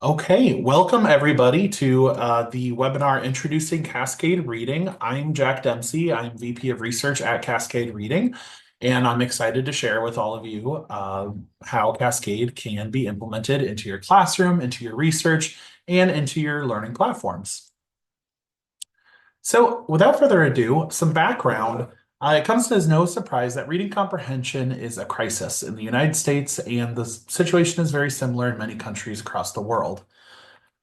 Okay, welcome everybody to the webinar Introducing Cascade Reading. I'm Jack Dempsey. I'm VP of Research at Cascade Reading, and I'm excited to share with all of you how Cascade can be implemented into your classroom, into your research, and into your learning platforms. So, without further ado, some background. It comes as no surprise that reading comprehension is a crisis in the United States, and the situation is very similar in many countries across the world.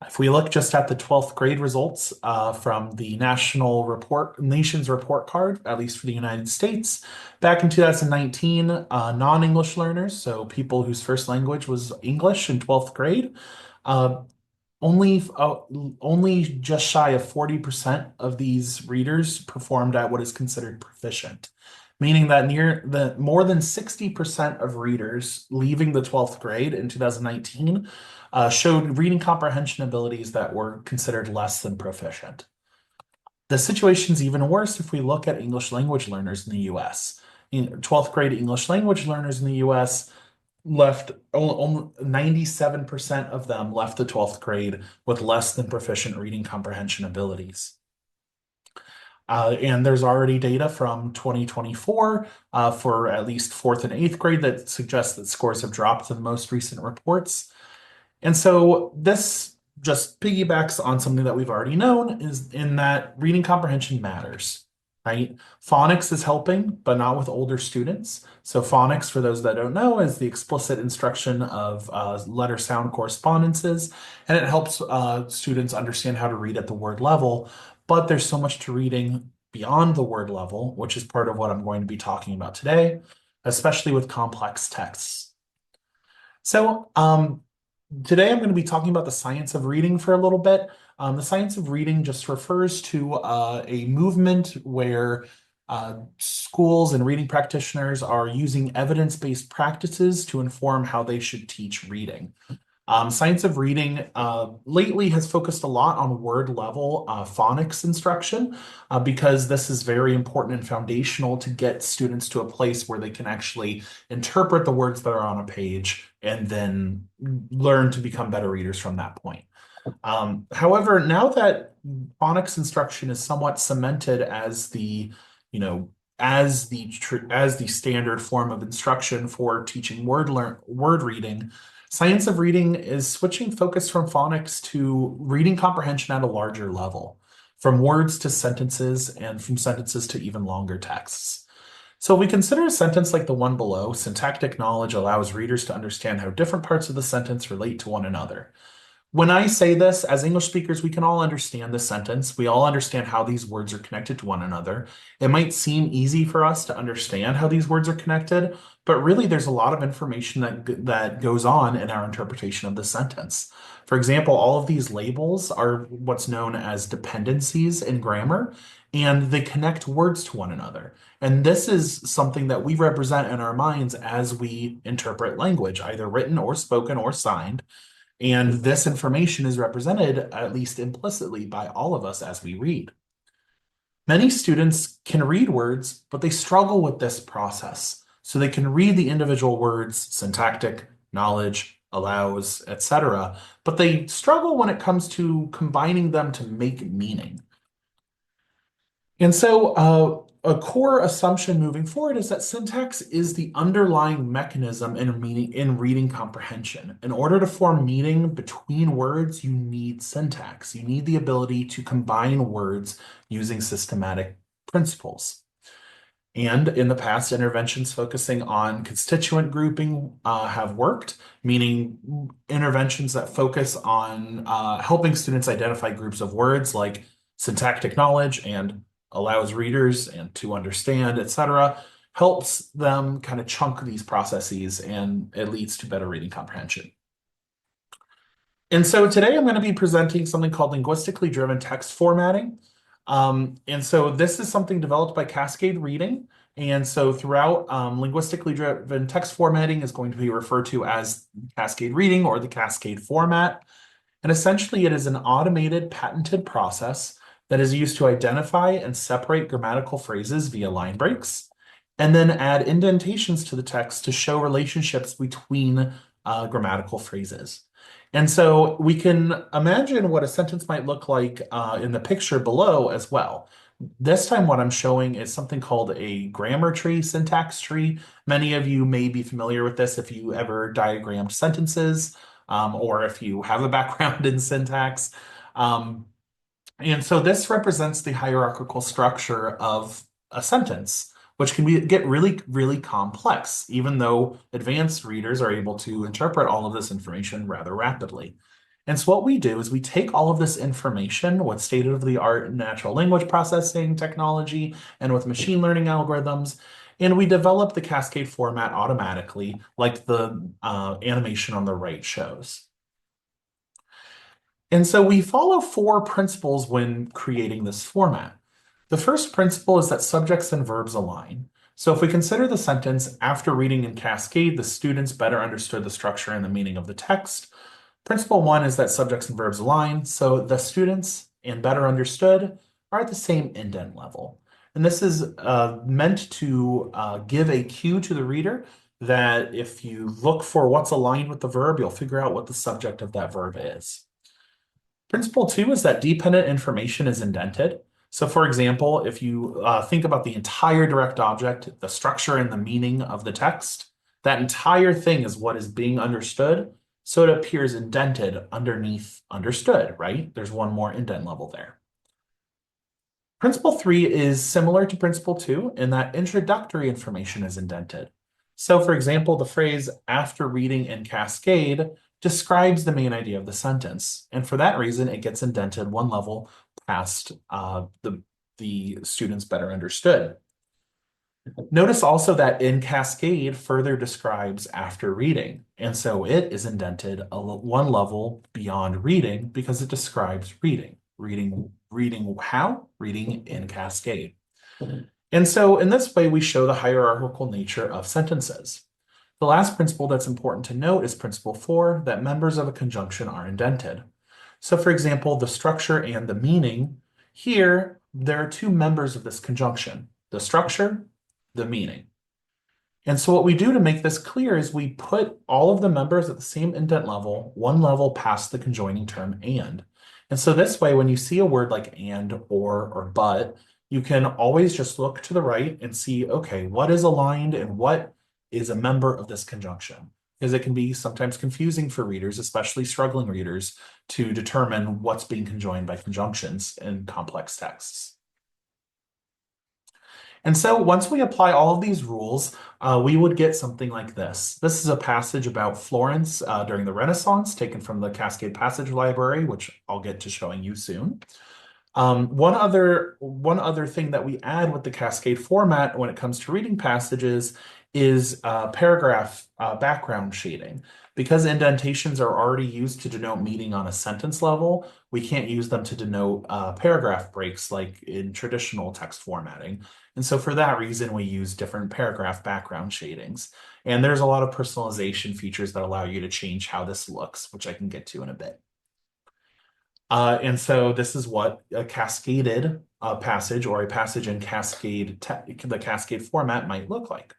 If we look just at the 12th grade results from the Nation's Report Card, at least for the United States, back in 2019, non-English learners, so people whose first language was English in 12th grade, uh, only only just shy of 40% of these readers performed at what is considered proficient, meaning that more than 60% of readers leaving the 12th grade in 2019 showed reading comprehension abilities that were considered less than proficient. The situation's even worse if we look at English language learners in the US. 12th grade English language learners in the US left, 97% of them left the 12th grade with less than proficient reading comprehension abilities. And there's already data from 2024 for at least fourth and eighth grade that suggests that scores have dropped in the most recent reports. And so this just piggybacks on something that we've already known is in that reading comprehension matters, right? Phonics is helping, but not with older students. So phonics, for those that don't know, is the explicit instruction of letter sound correspondences, and it helps students understand how to read at the word level. But there's so much to reading beyond the word level, which is part of what I'm going to be talking about today, especially with complex texts. So, today I'm going to be talking about the science of reading for a little bit. The science of reading just refers to a movement where schools and reading practitioners are using evidence-based practices to inform how they should teach reading. Science of reading lately has focused a lot on word level phonics instruction because this is very important and foundational to get students to a place where they can actually interpret the words that are on a page and then learn to become better readers from that point. However, now that phonics instruction is somewhat cemented as you know, as the standard form of instruction for teaching word reading, science of reading is switching focus from phonics to reading comprehension at a larger level, from words to sentences, and from sentences to even longer texts. So we consider a sentence like the one below. Syntactic knowledge allows readers to understand how different parts of the sentence relate to one another. When I say this, as English speakers, we can all understand this sentence. We all understand how these words are connected to one another. It might seem easy for us to understand how these words are connected, but really there's a lot of information that goes on in our interpretation of the sentence. For example, all of these labels are what's known as dependencies in grammar, and they connect words to one another. And this is something that we represent in our minds as we interpret language, either written or spoken or signed. And this information is represented, at least implicitly, by all of us as we read. Many students can read words, but they struggle with this process. So they can read the individual words, syntactic, knowledge, allows, etc., but they struggle when it comes to combining them to make meaning. And so, a core assumption moving forward is that syntax is the underlying mechanism in reading comprehension. In order to form meaning between words, you need syntax. You need the ability to combine words using systematic principles. And in the past, interventions focusing on constituent grouping have worked, meaning interventions that focus on helping students identify groups of words like syntactic knowledge and allows readers and to understand, etc., helps them kind of chunk these processes and it leads to better reading comprehension. And so today I'm going to be presenting something called linguistically driven text formatting. And so this is something developed by Cascade Reading. And so throughout, linguistically driven text formatting is going to be referred to as Cascade Reading or the Cascade format. And essentially, it is an automated, patented process that is used to identify and separate grammatical phrases via line breaks, and then add indentations to the text to show relationships between grammatical phrases. And so we can imagine what a sentence might look like in the picture below as well. This time, what I'm showing is something called a grammar tree, syntax tree. Many of you may be familiar with this if you ever diagrammed sentences or if you have a background in syntax. Um, and so this represents the hierarchical structure of a sentence, which can get really, really complex, even though advanced readers are able to interpret all of this information rather rapidly. And so what we do is we take all of this information with state-of-the-art natural language processing technology and with machine learning algorithms, and we develop the Cascade format automatically, like the animation on the right shows. And so we follow four principles when creating this format. The first principle is that subjects and verbs align. So if we consider the sentence, after reading in Cascade, the students better understood the structure and the meaning of the text. Principle one is that subjects and verbs align. So the students and better understood are at the same indent level. And this is meant to give a cue to the reader that if you look for what's aligned with the verb, you'll figure out what the subject of that verb is. Principle two is that dependent information is indented. So for example, if you think about the entire direct object, the structure and the meaning of the text, that entire thing is what is being understood. So it appears indented underneath understood, right? There's one more indent level there. Principle three is similar to principle two in that introductory information is indented. So for example, the phrase after reading in Cascade describes the main idea of the sentence. And for that reason, it gets indented one level past the students better understood. Notice also that in Cascade further describes after reading. And so it is indented one level beyond reading because it describes reading. Reading how? Reading in Cascade. And so in this way, we show the hierarchical nature of sentences. The last principle that's important to note is principle four, that members of a conjunction are indented. So for example, the structure and the meaning, here, there are two members of this conjunction, the structure, the meaning. And so what we do to make this clear is we put all of the members at the same indent level, one level past the conjoining term and. And so this way, when you see a word like and, or but, you can always just look to the right and see, okay, what is aligned and what is a member of this conjunction? Because it can be sometimes confusing for readers, especially struggling readers, to determine what's being conjoined by conjunctions in complex texts. And so once we apply all of these rules, we would get something like this. This is a passage about Florence during the Renaissance, taken from the Cascade Passage Library, which I'll get to showing you soon. One other thing that we add with the Cascade format when it comes to reading passages is paragraph background shading. Because indentations are already used to denote meaning on a sentence level, we can't use them to denote paragraph breaks like in traditional text formatting. And so for that reason, we use different paragraph background shadings. And there's a lot of personalization features that allow you to change how this looks, which I can get to in a bit. And so this is what a cascaded passage or a passage in the Cascade format might look like.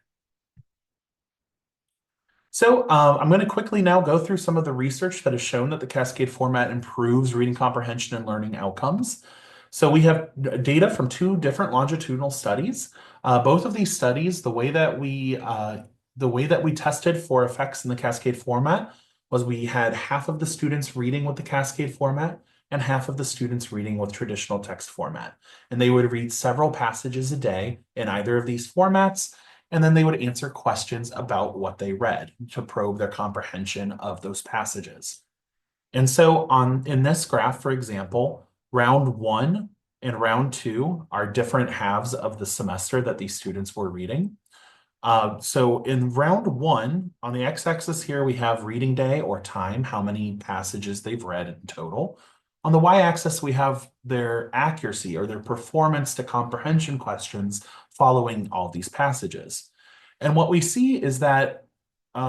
So I'm going to quickly now go through some of the research that has shown that the Cascade format improves reading comprehension and learning outcomes. So we have data from two different longitudinal studies. Both of these studies, the way that we tested for effects in the Cascade format was we had half of the students reading with the Cascade format and half of the students reading with traditional text format. And they would read several passages a day in either of these formats, and then they would answer questions about what they read to probe their comprehension of those passages. And so in this graph, for example, round one and round two are different halves of the semester that these students were reading. So in round one, on the x-axis here, we have reading day or time, how many passages they've read in total. On the y-axis, we have their accuracy or their performance to comprehension questions following all these passages. And what we see is that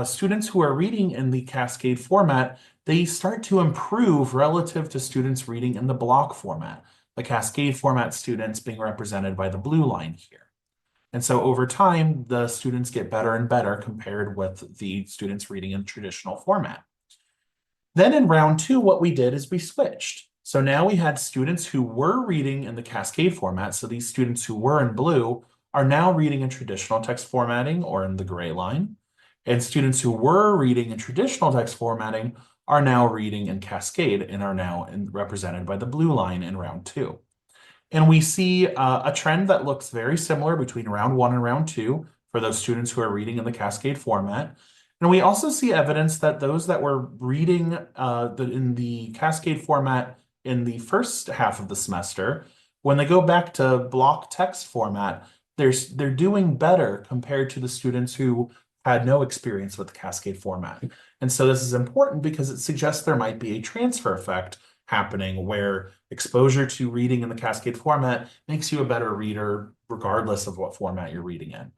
students who are reading in the Cascade format, they start to improve relative to students reading in the block format, the Cascade format students being represented by the blue line here. And so over time, the students get better and better compared with the students reading in traditional format. Then in round two, what we did is we switched. So now we had students who were reading in the Cascade format. So these students who were in blue are now reading in traditional text formatting or in the gray line. And students who were reading in traditional text formatting are now reading in Cascade and are now represented by the blue line in round two. And we see a trend that looks very similar between round one and round two for those students who are reading in the Cascade format. And we also see evidence that those that were reading in the Cascade format in the first half of the semester, when they go back to block text format, they're doing better compared to the students who had no experience with the Cascade format. And so this is important because it suggests there might be a transfer effect happening where exposure to reading in the Cascade format makes you a better reader regardless of what format you're reading in.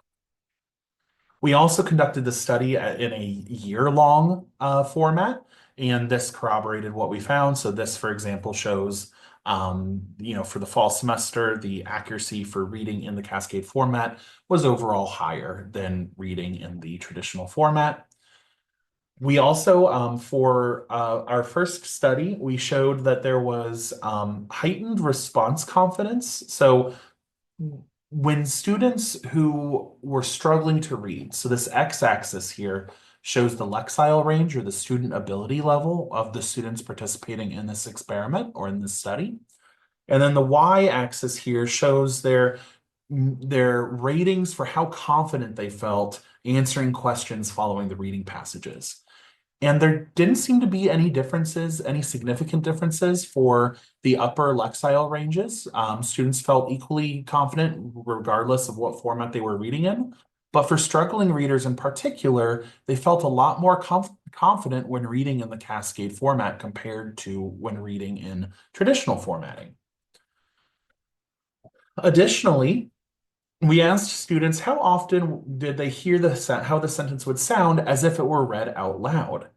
We also conducted the study in a year-long format, and this corroborated what we found. So this, for example, shows, for the fall semester, the accuracy for reading in the Cascade format was overall higher than reading in the traditional format. We also, for our first study, we showed that there was heightened response confidence. So when students who were struggling to read, so this x-axis here shows the Lexile range or the student ability level of the students participating in this experiment or in this study. And then the y-axis here shows their ratings for how confident they felt answering questions following the reading passages. And there didn't seem to be any differences, any significant differences for the upper Lexile ranges. Students felt equally confident regardless of what format they were reading in. But for struggling readers in particular, they felt a lot more confident when reading in the Cascade format compared to when reading in traditional formatting. Additionally, we asked students how often did they hear how the sentence would sound as if it were read out loud.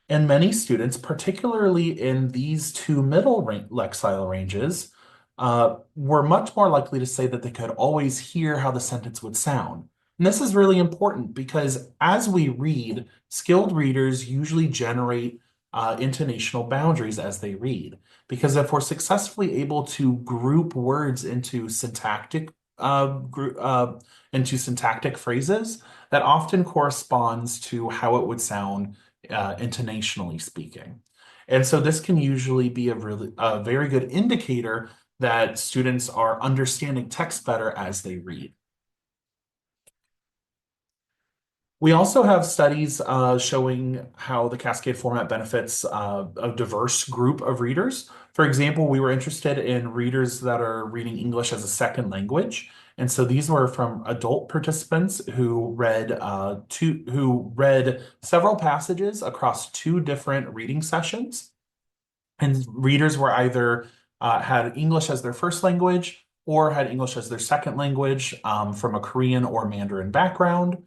And many students, particularly in these two middle Lexile ranges, were much more likely to say that they could always hear how the sentence would sound. And this is really important because as we read, skilled readers usually generate intonational boundaries as they read. Because if we're successfully able to group words into syntactic phrases, that often corresponds to how it would sound intonationally speaking. And so this can usually be a very good indicator that students are understanding text better as they read. We also have studies showing how the Cascade format benefits a diverse group of readers. For example, we were interested in readers that are reading English as a second language. And so these were from adult participants who read several passages across two different reading sessions. And readers were either had English as their first language or had English as their second language from a Korean or Mandarin background.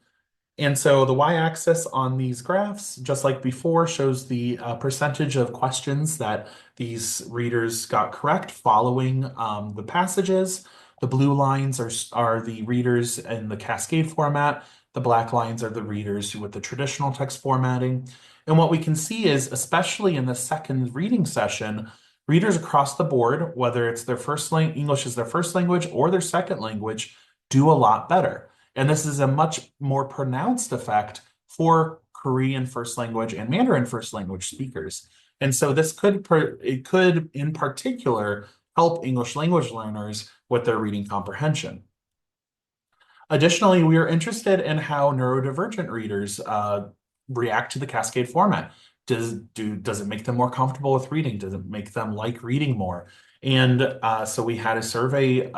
And so the y-axis on these graphs, just like before, shows the percentage of questions that these readers got correct following the passages. The blue lines are the readers in the Cascade format. The black lines are the readers with the traditional text formatting. And what we can see is, especially in the second reading session, readers across the board, whether it's their English is their first language or their second language, do a lot better. And this is a much more pronounced effect for Korean first language and Mandarin first language speakers. And so this could in particular help English language learners with their reading comprehension. Additionally, we are interested in how neurodivergent readers react to the Cascade format. Does it make them more comfortable with reading? Does it make them like reading more? And so we had a survey.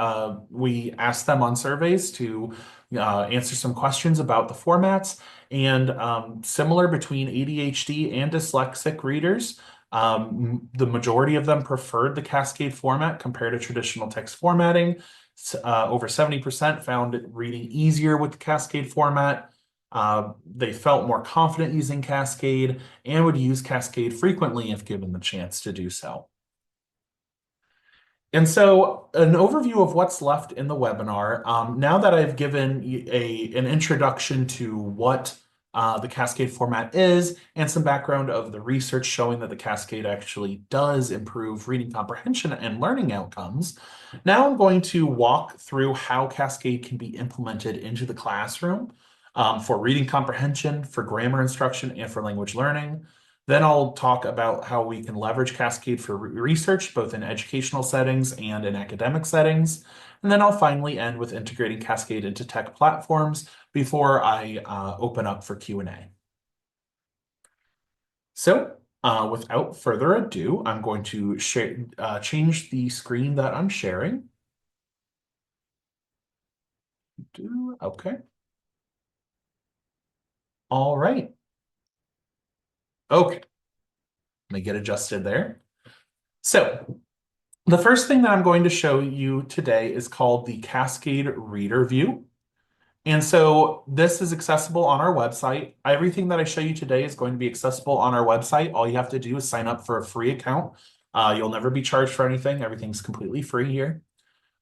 We asked them on surveys to answer some questions about the formats. And similar between ADHD and dyslexic readers, the majority of them preferred the Cascade format compared to traditional text formatting. Over 70% found it reading easier with the Cascade format. They felt more confident using Cascade and would use Cascade frequently if given the chance to do so. And so an overview of what's left in the webinar, now that I've given an introduction to what the Cascade format is, and some background of the research showing that the Cascade actually does improve reading comprehension and learning outcomes. Now I'm going to walk through how Cascade can be implemented into the classroom for reading comprehension, for grammar instruction, and for language learning. Then I'll talk about how we can leverage Cascade for research, both in educational settings and in academic settings. And then I'll finally end with integrating Cascade into tech platforms before I open up for Q&A. So without further ado, I'm going to change the screen that I'm sharing. Okay. All right. Okay. Let me get adjusted there. So the first thing that I'm going to show you today is called the Cascade Reader View. And so this is accessible on our website. Everything that I show you today is going to be accessible on our website. All you have to do is sign up for a free account. You'll never be charged for anything. Everything's completely free here.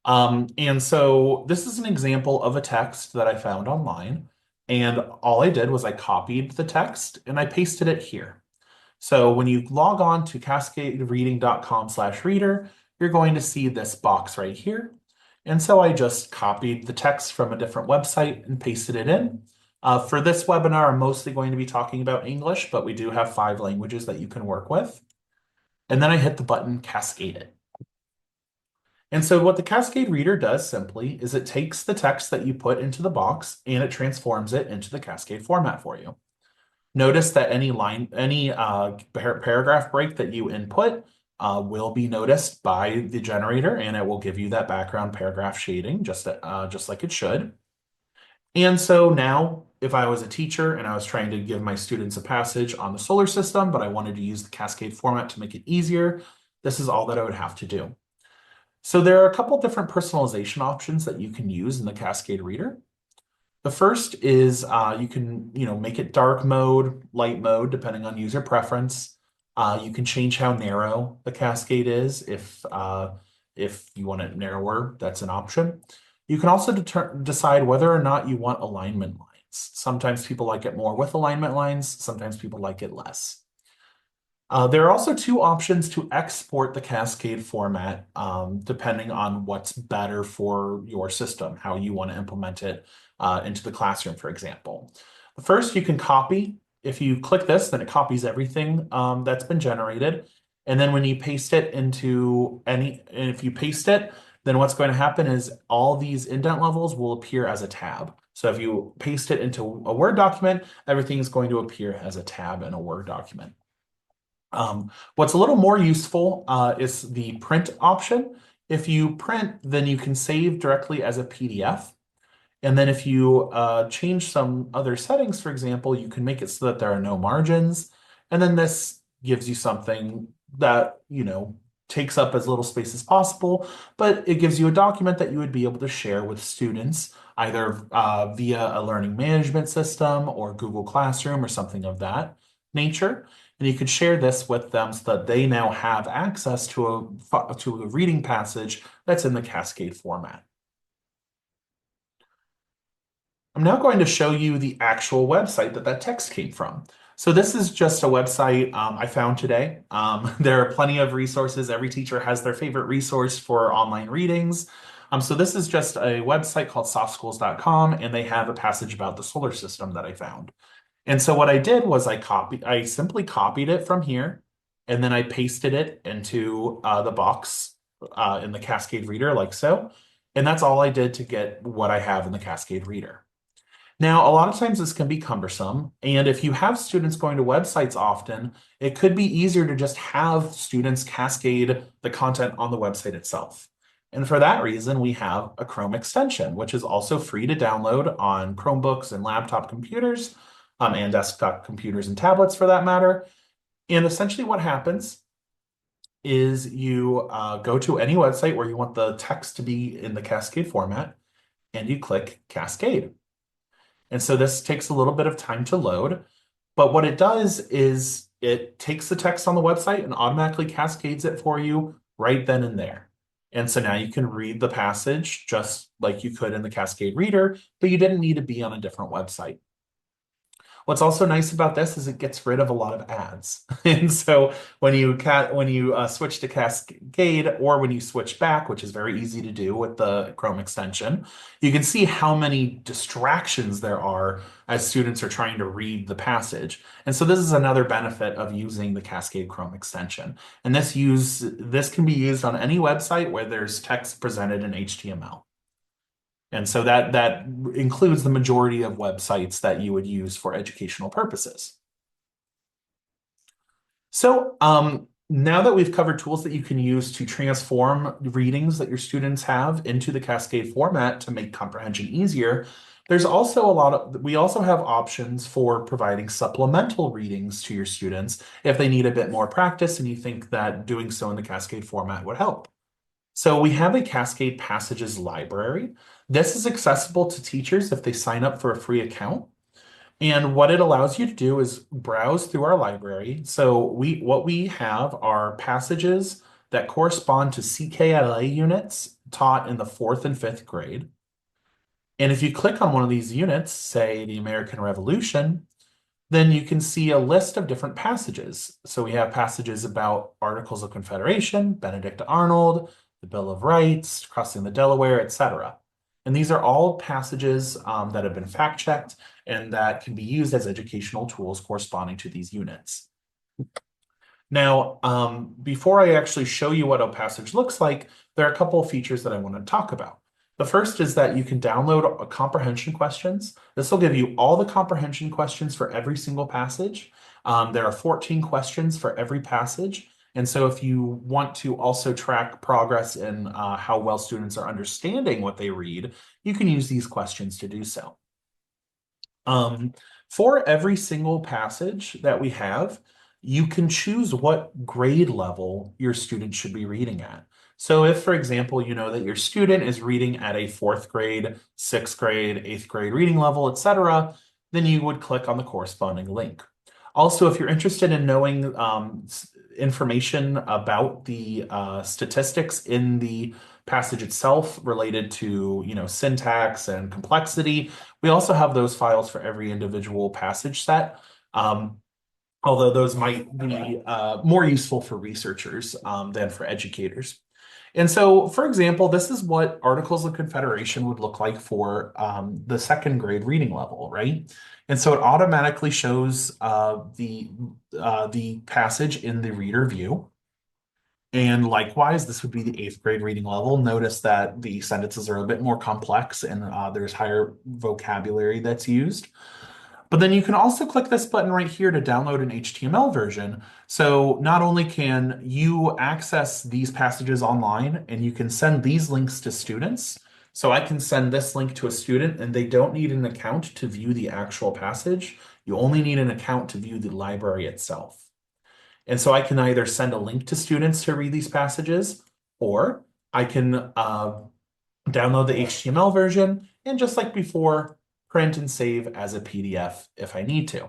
And so this is an example of a text that I found online. And all I did was I copied the text and I pasted it here. So when you log on to cascadereading.com/reader, you're going to see this box right here. And so I just copied the text from a different website and pasted it in. For this webinar, I'm mostly going to be talking about English, but we do have 5 languages that you can work with. And then I hit the button Cascade It. And so what the Cascade Reader does simply is it takes the text that you put into the box and it transforms it into the Cascade format for you. Notice that any paragraph break that you input will be noticed by the generator, and it will give you that background paragraph shading just like it should. And so now, if I was a teacher and I was trying to give my students a passage on the solar system, but I wanted to use the Cascade format to make it easier, this is all that I would have to do. So there are a couple different personalization options that you can use in the Cascade Reader. The first is you can make it dark mode, light mode, depending on user preference. You can change how narrow the Cascade is if you want it narrower, that's an option. You can also decide whether or not you want alignment lines. Sometimes people like it more with alignment lines, sometimes people like it less. There are also 2 options to export the Cascade format, depending on what's better for your system, how you want to implement it into the classroom, for example. First, you can copy. If you click this, then it copies everything that's been generated. And then when you paste it into if you paste it, then what's going to happen is all these indent levels will appear as a tab. So if you paste it into a Word document, everything is going to appear as a tab in a Word document. What's a little more useful is the print option. If you print, then you can save directly as a PDF. And then if you change some other settings, for example, you can make it so that there are no margins. And then this gives you something that, takes up as little space as possible, but it gives you a document that you would be able to share with students, either via a learning management system or Google Classroom or something of that nature. And you could share this with them so that they now have access to a reading passage that's in the Cascade format. I'm now going to show you the actual website that text came from. So this is just a website I found today. There are plenty of resources. Every teacher has their favorite resource for online readings. So this is just a website called softschools.com, and they have a passage about the solar system that I found. And so what I did was I simply copied it from here, and then I pasted it into the box in the Cascade Reader like so. And that's all I did to get what I have in the Cascade Reader. Now, a lot of times this can be cumbersome, and if you have students going to websites often, it could be easier to just have students cascade the content on the website itself. And for that reason, we have a Chrome extension, which is also free to download on Chromebooks and laptop computers, and desktop computers and tablets for that matter. And essentially what happens is you go to any website where you want the text to be in the Cascade format, and you click Cascade. And so this takes a little bit of time to load, but what it does is it takes the text on the website and automatically cascades it for you right then and there. And so now you can read the passage just like you could in the Cascade Reader, but you didn't need to be on a different website. What's also nice about this is it gets rid of a lot of ads. And so when you switch to Cascade or when you switch back, which is very easy to do with the Chrome extension, you can see how many distractions there are as students are trying to read the passage. And so this is another benefit of using the Cascade Chrome extension. And this can be used on any website where there's text presented in HTML. And so that includes the majority of websites that you would use for educational purposes. So now that we've covered tools that you can use to transform readings that your students have into the Cascade format to make comprehension easier, there's also we also have options for providing supplemental readings to your students if they need a bit more practice and you think that doing so in the Cascade format would help. So we have a Cascade Passages library. This is accessible to teachers if they sign up for a free account. And what it allows you to do is browse through our library. So what we have are passages that correspond to CKLA units taught in the fourth and fifth grade. And if you click on one of these units, say the American Revolution, then you can see a list of different passages. So we have passages about Articles of Confederation, Benedict Arnold, the Bill of Rights, crossing the Delaware, etc. And these are all passages that have been fact-checked and that can be used as educational tools corresponding to these units. Now, before I actually show you what a passage looks like, there are a couple of features that I want to talk about. The first is that you can download comprehension questions. This will give you all the comprehension questions for every single passage. There are 14 questions for every passage. And so if you want to also track progress in how well students are understanding what they read, you can use these questions to do so. For every single passage that we have, you can choose what grade level your student should be reading at. So if, for example, you know that your student is reading at a fourth grade, sixth grade, eighth grade reading level, etc., then you would click on the corresponding link. Also, if you're interested in knowing information about the statistics in the passage itself related to, syntax and complexity, we also have those files for every individual passage set. Although those might be more useful for researchers than for educators. And so, for example, this is what Articles of Confederation would look like for the second grade reading level, right? And so it automatically shows the passage in the reader view. And likewise, this would be the eighth grade reading level. Notice that the sentences are a bit more complex and there's higher vocabulary that's used. But then you can also click this button right here to download an HTML version. So not only can you access these passages online and you can send these links to students. So I can send this link to a student and they don't need an account to view the actual passage. You only need an account to view the library itself. And so I can either send a link to students to read these passages, or I can download the HTML version and just like before, print and save as a PDF if I need to.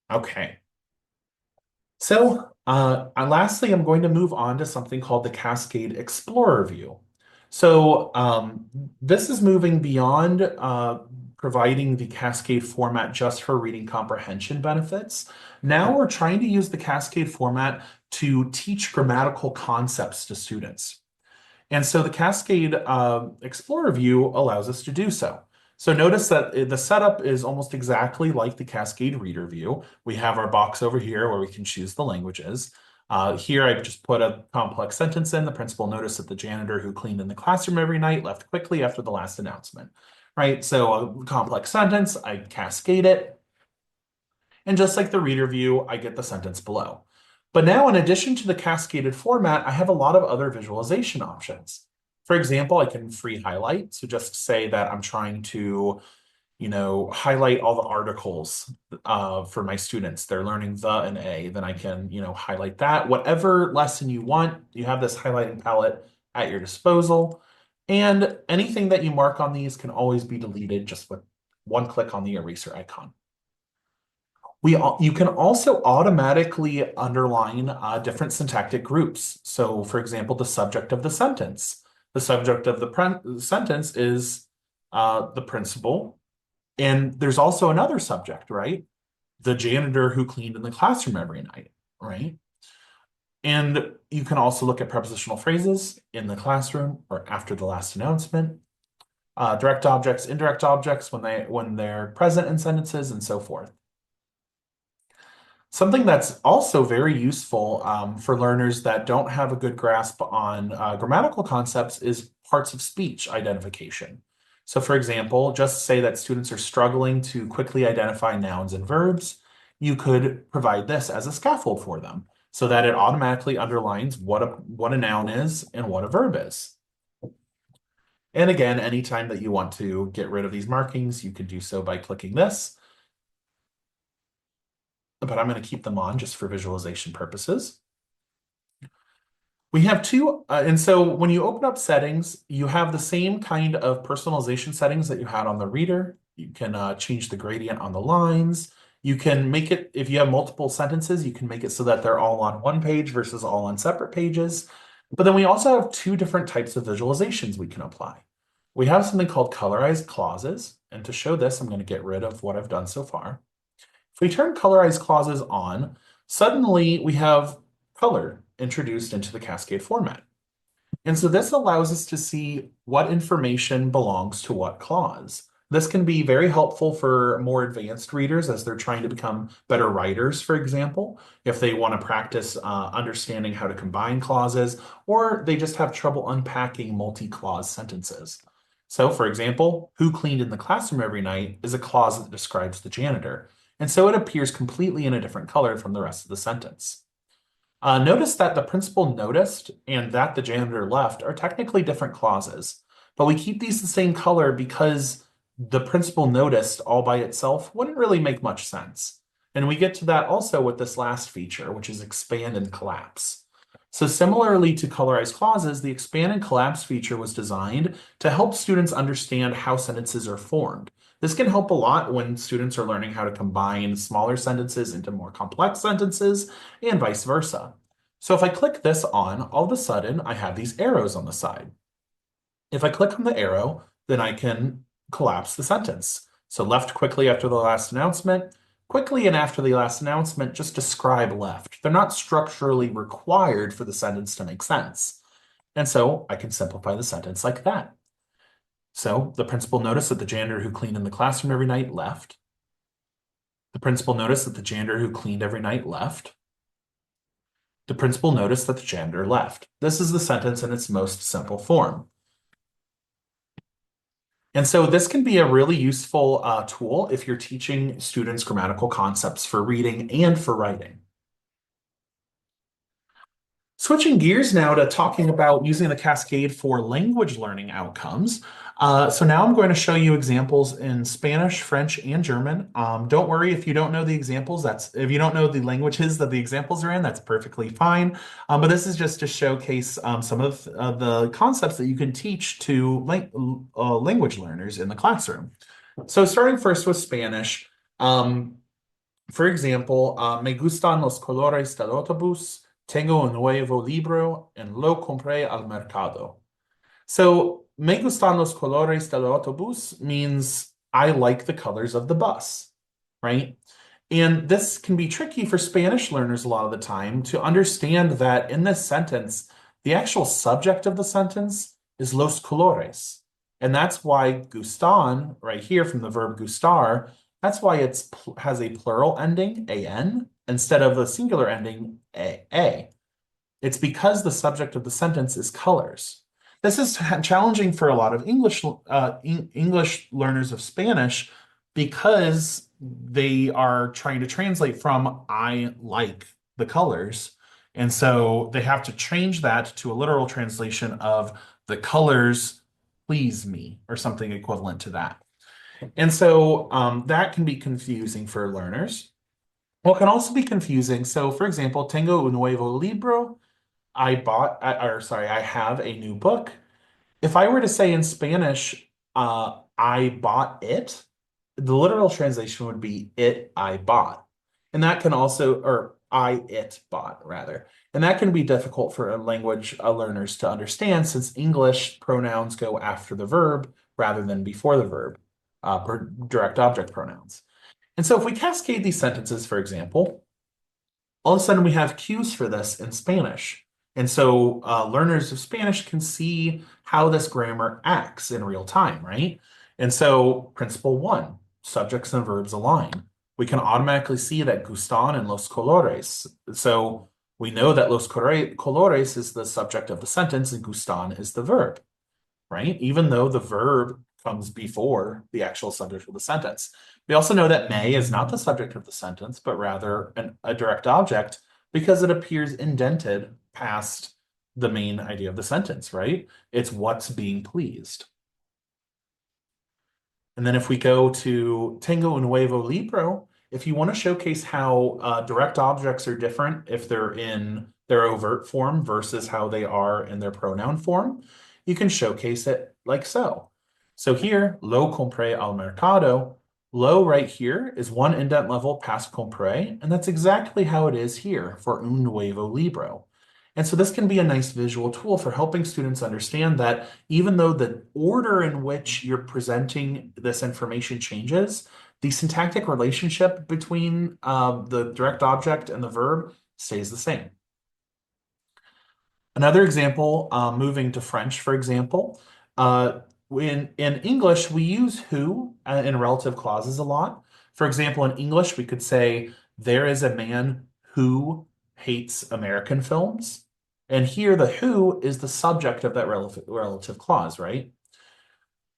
Okay. So lastly, I'm going to move on to something called the Cascade Explorer view. So this is moving beyond providing the Cascade format just for reading comprehension benefits. Now we're trying to use the Cascade format to teach grammatical concepts to students. And so the Cascade Explorer view allows us to do so. So notice that the setup is almost exactly like the Cascade Reader view. We have our box over here where we can choose the languages. Here I've just put a complex sentence in. The principal noticed that the janitor who cleaned in the classroom every night left quickly after the last announcement, right? So a complex sentence, I cascade it. And just like the reader view, I get the sentence below. But now, in addition to the cascaded format, I have a lot of other visualization options. For example, I can free highlight. So just say that I'm trying to, highlight all the articles for my students. They're learning the and a. Then I can, highlight that. Whatever lesson you want, you have this highlighting palette at your disposal. And anything that you mark on these can always be deleted just with one click on the eraser icon. You can also automatically underline different syntactic groups. So, for example, the subject of the sentence. The subject of the sentence is the principal And there's also another subject, right? The janitor who cleaned in the classroom every night, right? And you can also look at prepositional phrases in the classroom or after the last announcement, direct objects, indirect objects when they're present in sentences, and so forth. Something that's also very useful for learners that don't have a good grasp on grammatical concepts is parts of speech identification. So, for example, just say that students are struggling to quickly identify nouns and verbs, you could provide this as a scaffold for them so that it automatically underlines what a noun is and what a verb is. And again, anytime that you want to get rid of these markings, you can do so by clicking this, but I'm going to keep them on just for visualization purposes. We have two, and so when you open up settings, you have the same kind of personalization settings that you had on the reader. You can change the gradient on the lines. You can make it, if you have multiple sentences, you can make it so that they're all on one page versus all on separate pages. But then we also have two different types of visualizations we can apply. We have something called colorized clauses. And to show this, I'm going to get rid of what I've done so far. If we turn colorized clauses on, suddenly we have color introduced into the Cascade format. And so this allows us to see what information belongs to what clause. This can be very helpful for more advanced readers as they're trying to become better writers, for example, if they want to practice understanding how to combine clauses, or they just have trouble unpacking multi-clause sentences. So, for example, who cleaned in the classroom every night is a clause that describes the janitor. And so it appears completely in a different color from the rest of the sentence. Notice that the principal noticed and that the janitor left are technically different clauses, but we keep these the same color because the principal noticed all by itself wouldn't really make much sense. And we get to that also with this last feature, which is expand and collapse. So similarly to colorized clauses, the expand and collapse feature was designed to help students understand how sentences are formed. This can help a lot when students are learning how to combine smaller sentences into more complex sentences and vice versa. So if I click this on, all of a sudden I have these arrows on the side. If I click on the arrow, then I can collapse the sentence. So left quickly after the last announcement, quickly and after the last announcement, just describe left. They're not structurally required for the sentence to make sense. And so I can simplify the sentence like that. So the principal noticed that the janitor who cleaned in the classroom every night left. The principal noticed that the janitor who cleaned every night left. The principal noticed that the janitor left. This is the sentence in its most simple form. And so this can be a really useful tool if you're teaching students grammatical concepts for reading and for writing. Switching gears now to talking about using the Cascade for language learning outcomes. So now I'm going to show you examples in Spanish, French, and German. Don't worry if you don't know the examples. If you don't know the languages that the examples are in, that's perfectly fine. But this is just to showcase some of the concepts that you can teach to language learners in the classroom. So starting first with Spanish, for example, me gustan los colores del autobús. Tengo un nuevo libro and lo compré al mercado. So, me gustan los colores del autobús means I like the colors of the bus, right? And this can be tricky for Spanish learners a lot of the time to understand that in this sentence, the actual subject of the sentence is los colores. And that's why gustan, right here from the verb gustar, that's why it has a plural ending, an, instead of a singular ending, a. It's because the subject of the sentence is colors. This is challenging for a lot of English learners of Spanish because they are trying to translate from I like the colors. And so they have to change that to a literal translation of the colors please me or something equivalent to that. And so that can be confusing for learners. Well, it can also be confusing. So, for example, tengo un nuevo libro. I have a new book. If I were to say in Spanish, I bought it, the literal translation would be it I bought. And that can also, or I it bought rather. And that can be difficult for language learners to understand since English pronouns go after the verb rather than before the verb. direct object pronouns. And so if we cascade these sentences, for example, all of a sudden we have cues for this in Spanish. And so learners of Spanish can see how this grammar acts in real time, right? And so principle one, subjects and verbs align. We can automatically see that gustan and los colores. So we know that colores is the subject of the sentence and gustan is the verb, right? Even though the verb comes before the actual subject of the sentence. We also know that may is not the subject of the sentence, but rather a direct object because it appears indented past the main idea of the sentence, right? It's what's being pleased. And then if we go to Tengo un Nuevo Libro, if you want to showcase how direct objects are different if they're in their overt form versus how they are in their pronoun form, you can showcase it like so. So here, lo compré al mercado, lo right here is one indent level past compré, and that's exactly how it is here for un nuevo libro. And so this can be a nice visual tool for helping students understand that even though the order in which you're presenting this information changes, the syntactic relationship between the direct object and the verb stays the same. Another example, moving to French, for example, in English, we use who in relative clauses a lot. For example, in English, we could say, there is a man who hates American films. And here, the who is the subject of that relative clause, right?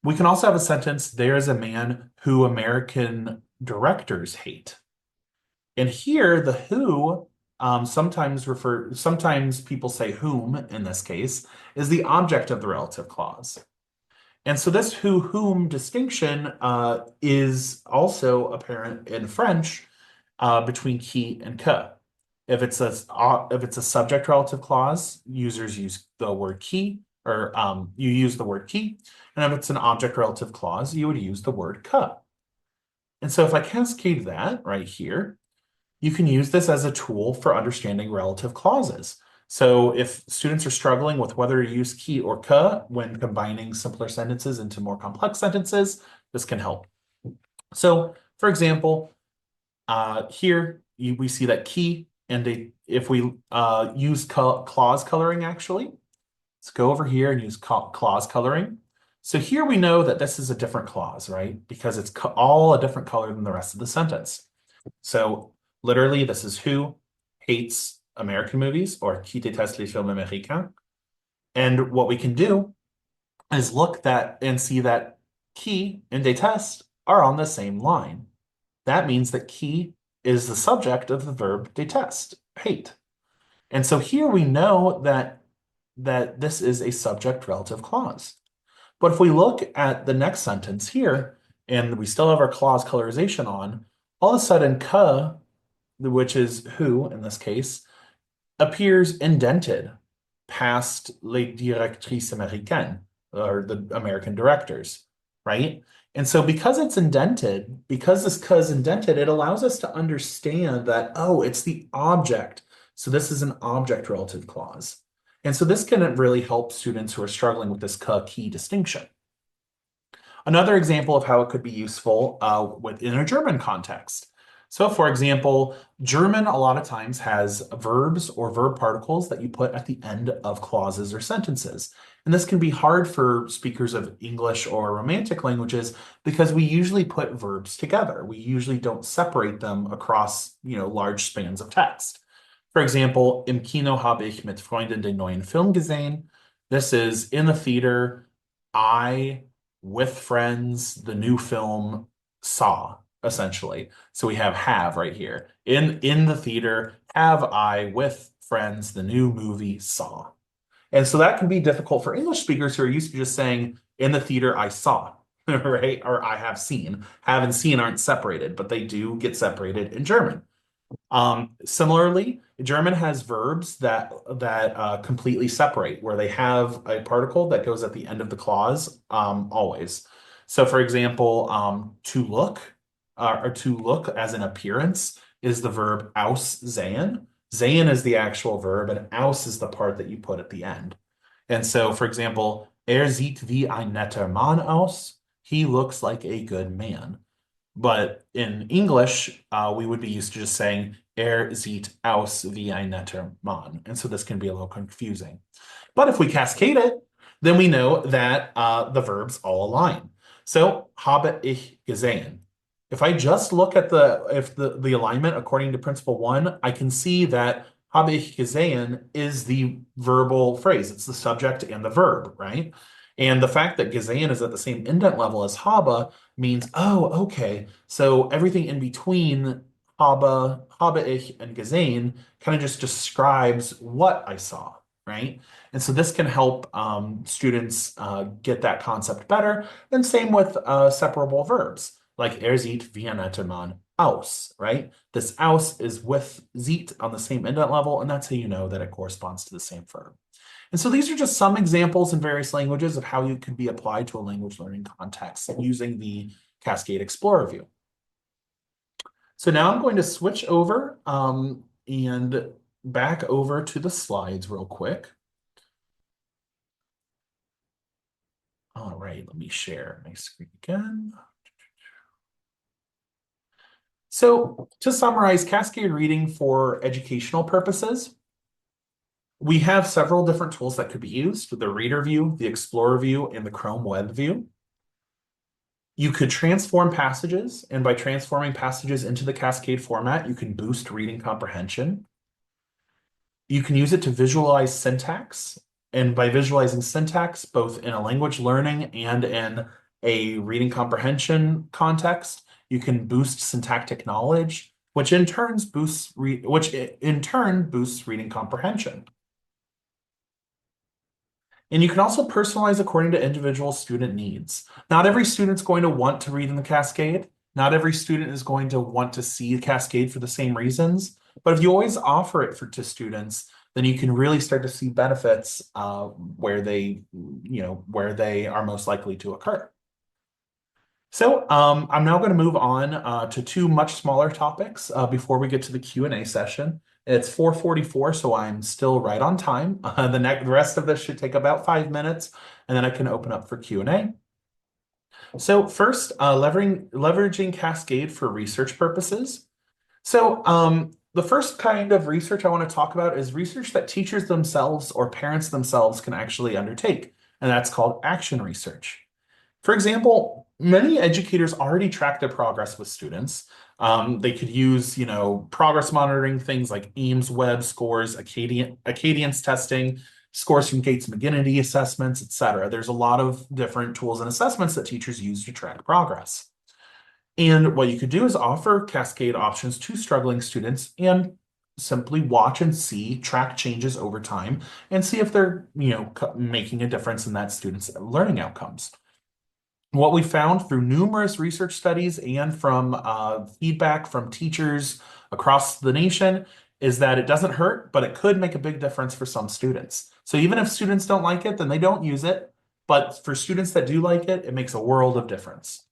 We can also have a sentence, there is a man who American directors hate. And here, the who sometimes people say whom in this case is the object of the relative clause. And so this who whom distinction is also apparent in French between qui and que. If it's a subject relative clause, users use the word qui, or you use the word qui. And if it's an object relative clause, you would use the word que. And so if I cascade that right here, you can use this as a tool for understanding relative clauses. So if students are struggling with whether to use qui or que when combining simpler sentences into more complex sentences, this can help. So for example, here we see that qui, and if we use clause coloring actually, let's go over here and use clause coloring. So here we know that this is a different clause, right? Because it's all a different color than the rest of the sentence. So literally, this is who hates American movies, or qui déteste les films américains. And what we can do is look that and see that qui and déteste are on the same line. That means that qui is the subject of the verb déteste, hate. And so here we know that this is a subject relative clause. But if we look at the next sentence here, and we still have our clause colorization on, all of a sudden que, which is who in this case, appears indented past les directrices américaines, or the American directors, right? And so because it's indented, because this que is indented, it allows us to understand that, oh, it's the object. So this is an object relative clause. And so this can really help students who are struggling with this que-qui distinction. Another example of how it could be useful within a German context. So for example, German a lot of times has verbs or verb particles that you put at the end of clauses or sentences. And this can be hard for speakers of English or Romantic languages because we usually put verbs together. We usually don't separate them across, large spans of text. For example, im Kino habe ich mit Freunden den neuen Film gesehen. This is in the theater, I, with friends, the new film saw, essentially. So we have right here. In the theater, have I with friends the new movie saw. And so that can be difficult for English speakers who are used to just saying, in the theater, I saw, right? Or I have seen. Have and seen aren't separated, but they do get separated in German. Similarly, German has verbs that completely separate, where they have a particle that goes at the end of the clause always. So, for example, to look or to look as an appearance is the verb aussehen. Sehen is the actual verb, and aus is the part that you put at the end. And so, for example, sieht wie ein netter Mann aus. he looks like a good man. But in English, we would be used to just saying, sieht aus wie ein netter Mann. And so this can be a little confusing. But if we cascade it, then we know that the verbs all align. So, habe ich gesehen. If I just look at the alignment according to principle one, I can see that habe ich gesehen is the verbal phrase. It's the subject and the verb, right? And the fact that gesehen is at the same indent level as habe means, oh, okay. So everything in between habe ich, and gesehen kind of just describes what I saw, right? And so this can help students get that concept better. And same with separable verbs, like sieht wie ein netter Mann aus, right? This aus is with sieht on the same indent level, and that's how you know that it corresponds to the same verb. And so these are just some examples in various languages of how you could be applied to a language learning context using the Cascade Explorer view. So now I'm going to switch over and back over to the slides real quick. All right, let me share my screen again. So to summarize, Cascade reading for educational purposes, we have several different tools that could be used: the Reader view, the Explorer view, and the Chrome Web view. You could transform passages, and by transforming passages into the Cascade format, you can boost reading comprehension. You can use it to visualize syntax, and by visualizing syntax, both in a language learning and in a reading comprehension context, you can boost syntactic knowledge, which in turn boosts reading comprehension. And you can also personalize according to individual student needs. Not every student's going to want to read in the Cascade. Not every student is going to want to see the Cascade for the same reasons. But if you always offer it to students, then you can really start to see benefits where they are most likely to occur. So I'm now going to move on to two much smaller topics before we get to the Q&A session. It's 4:44, so I'm still right on time. The rest of this should take about 5 minutes, and then I can open up for Q&A. So first, leveraging Cascade for research purposes. So the first kind of research I want to talk about is research that teachers themselves or parents themselves can actually undertake, and that's called action research. For example, many educators already track their progress with students. They could use, progress monitoring, things like Ames web scores, Acadience testing, scores from Gates McGinnity assessments, etc. There's a lot of different tools and assessments that teachers use to track progress. And what you could do is offer Cascade options to struggling students and simply watch and see, track changes over time, and see if they're, making a difference in that student's learning outcomes. What we found through numerous research studies and from feedback from teachers across the nation is that it doesn't hurt, but it could make a big difference for some students. So even if students don't like it, then they don't use it. But for students that do like it, it makes a world of difference.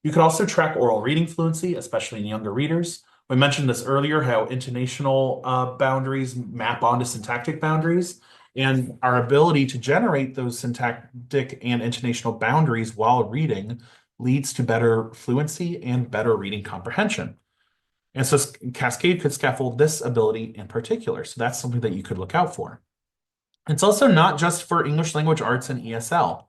You could also track oral reading fluency, especially in younger readers. We mentioned this earlier, how intonational boundaries map onto syntactic boundaries. And our ability to generate those syntactic and intonational boundaries while reading leads to better fluency and better reading comprehension. And so Cascade could scaffold this ability in particular. So that's something that you could look out for. It's also not just for English language arts and ESL.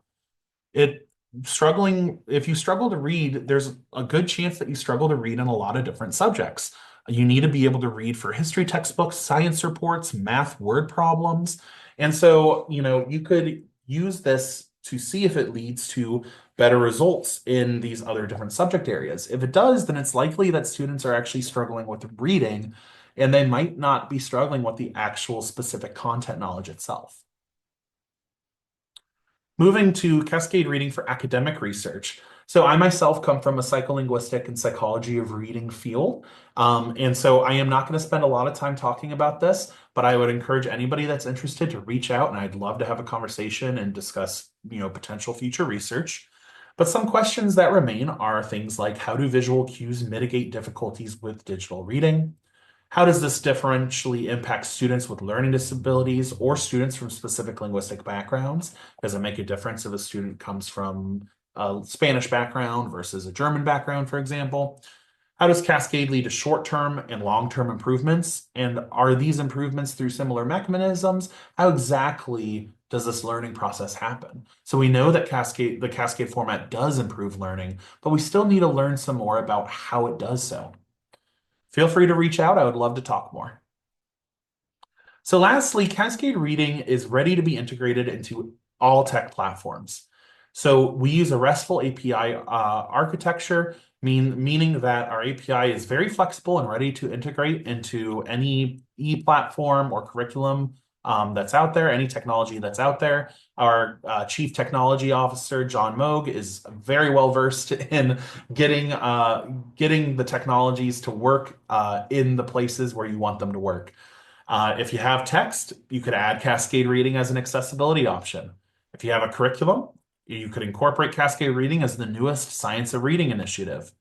If you struggle to read, there's a good chance that you struggle to read in a lot of different subjects. You need to be able to read for history textbooks, science reports, math word problems. And so, you could use this to see if it leads to better results in these other different subject areas. If it does, then it's likely that students are actually struggling with reading, and they might not be struggling with the actual specific content knowledge itself. Moving to Cascade reading for academic research. So I myself come from a psycholinguistic and psychology of reading field. And so I am not going to spend a lot of time talking about this, but I would encourage anybody that's interested to reach out, and I'd love to have a conversation and discuss, potential future research. But some questions that remain are things like, how do visual cues mitigate difficulties with digital reading? How does this differentially impact students with learning disabilities or students from specific linguistic backgrounds? Does it make a difference if a student comes from a Spanish background versus a German background, for example? How does Cascade lead to short-term and long-term improvements? And are these improvements through similar mechanisms? How exactly does this learning process happen? So we know that the Cascade format does improve learning, but we still need to learn some more about how it does so. Feel free to reach out. I would love to talk more. So lastly, Cascade Reading is ready to be integrated into all tech platforms. So we use a RESTful API architecture, meaning that our API is very flexible and ready to integrate into any e-platform or curriculum that's out there, any technology that's out there. Our Chief Technology Officer, John Moog, is very well versed in getting the technologies to work in the places where you want them to work. If you have text, you could add Cascade Reading as an accessibility option. If you have a curriculum, you could incorporate Cascade Reading as the newest Science of Reading initiative.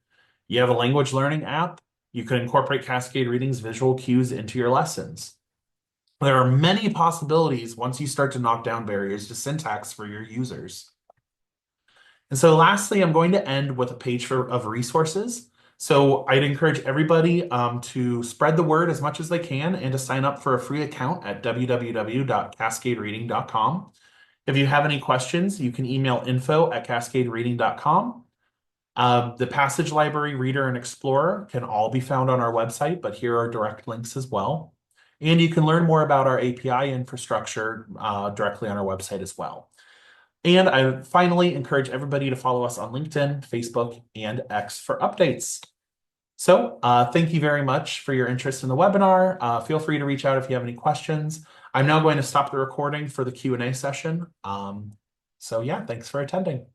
You have a language learning app, you could incorporate Cascade Reading's visual cues into your lessons. There are many possibilities once you start to knock down barriers to syntax for your users. And so lastly, I'm going to end with a page of resources. So I'd encourage everybody to spread the word as much as they can and to sign up for a free account at www.cascadereading.com. If you have any questions, you can email info@cascadereading.com. The Passage Library, Reader, and Explorer can all be found on our website, but here are direct links as well. And you can learn more about our API infrastructure directly on our website as well. And I finally encourage everybody to follow us on LinkedIn, Facebook, and X for updates. So thank you very much for your interest in the webinar. Feel free to reach out if you have any questions. I'm now going to stop the recording for the Q&A session. So yeah, thanks for attending.